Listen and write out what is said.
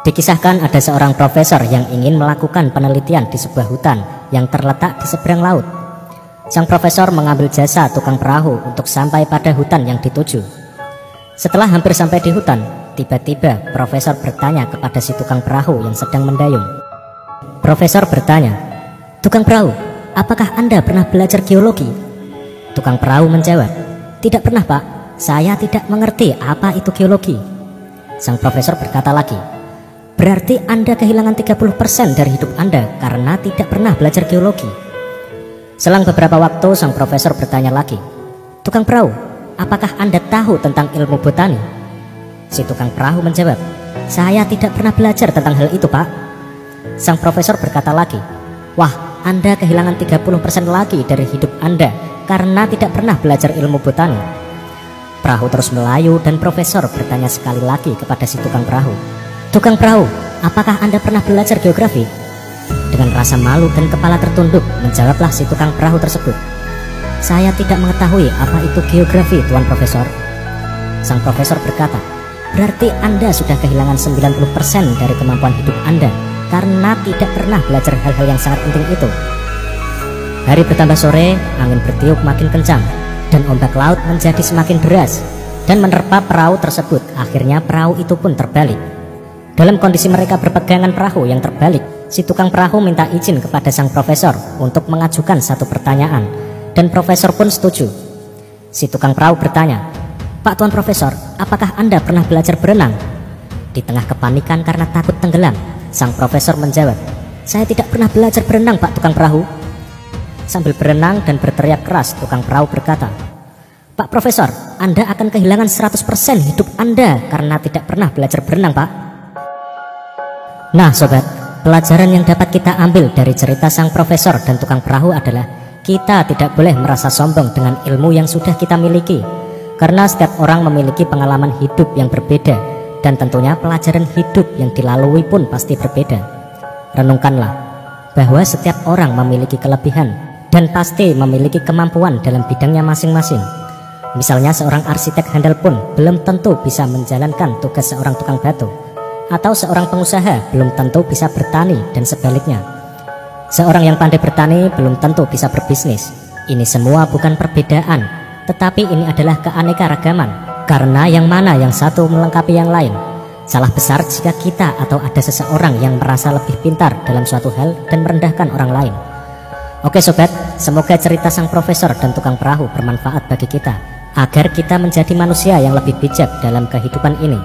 Dikisahkan ada seorang profesor yang ingin melakukan penelitian di sebuah hutan yang terletak di seberang laut. Sang profesor mengambil jasa tukang perahu untuk sampai pada hutan yang dituju. Setelah hampir sampai di hutan, tiba-tiba profesor bertanya kepada si tukang perahu yang sedang mendayung. Profesor bertanya, "Tukang perahu, apakah Anda pernah belajar geologi?" Tukang perahu menjawab, "Tidak pernah, Pak. Saya tidak mengerti apa itu geologi." Sang profesor berkata lagi, "Berarti Anda kehilangan 30% dari hidup Anda karena tidak pernah belajar geologi." Selang beberapa waktu sang profesor bertanya lagi, "Tukang perahu, apakah Anda tahu tentang ilmu botani?" Si tukang perahu menjawab, "Saya tidak pernah belajar tentang hal itu, Pak." Sang profesor berkata lagi, "Wah, Anda kehilangan 30% lagi dari hidup Anda karena tidak pernah belajar ilmu botani." Perahu terus melayu dan profesor bertanya sekali lagi kepada si tukang perahu, "Tukang perahu, apakah Anda pernah belajar geografi?" Dengan rasa malu dan kepala tertunduk, menjawablah si tukang perahu tersebut, "Saya tidak mengetahui apa itu geografi, Tuan Profesor." Sang profesor berkata, "Berarti Anda sudah kehilangan 90% dari kemampuan hidup Anda karena tidak pernah belajar hal-hal yang sangat penting itu." Hari bertambah sore, angin bertiup makin kencang, dan ombak laut menjadi semakin deras dan menerpa perahu tersebut. Akhirnya perahu itu pun terbalik. Dalam kondisi mereka berpegangan perahu yang terbalik, si tukang perahu minta izin kepada sang profesor untuk mengajukan satu pertanyaan, dan profesor pun setuju. Si tukang perahu bertanya, "Pak Tuan Profesor, apakah Anda pernah belajar berenang?" Di tengah kepanikan karena takut tenggelam, sang profesor menjawab, "Saya tidak pernah belajar berenang, Pak Tukang Perahu." Sambil berenang dan berteriak keras, tukang perahu berkata, "Pak Profesor, Anda akan kehilangan 100% hidup Anda karena tidak pernah belajar berenang, Pak." Nah sobat, pelajaran yang dapat kita ambil dari cerita sang profesor dan tukang perahu adalah kita tidak boleh merasa sombong dengan ilmu yang sudah kita miliki, karena setiap orang memiliki pengalaman hidup yang berbeda, dan tentunya pelajaran hidup yang dilalui pun pasti berbeda. Renungkanlah bahwa setiap orang memiliki kelebihan dan pasti memiliki kemampuan dalam bidangnya masing-masing. Misalnya seorang arsitek handal pun belum tentu bisa menjalankan tugas seorang tukang batu, atau seorang pengusaha belum tentu bisa bertani, dan sebaliknya. Seorang yang pandai bertani belum tentu bisa berbisnis. Ini semua bukan perbedaan, tetapi ini adalah keanekaragaman, karena yang mana yang satu melengkapi yang lain. Salah besar jika kita atau ada seseorang yang merasa lebih pintar dalam suatu hal dan merendahkan orang lain. Oke sobat, semoga cerita sang profesor dan tukang perahu bermanfaat bagi kita, agar kita menjadi manusia yang lebih bijak dalam kehidupan ini.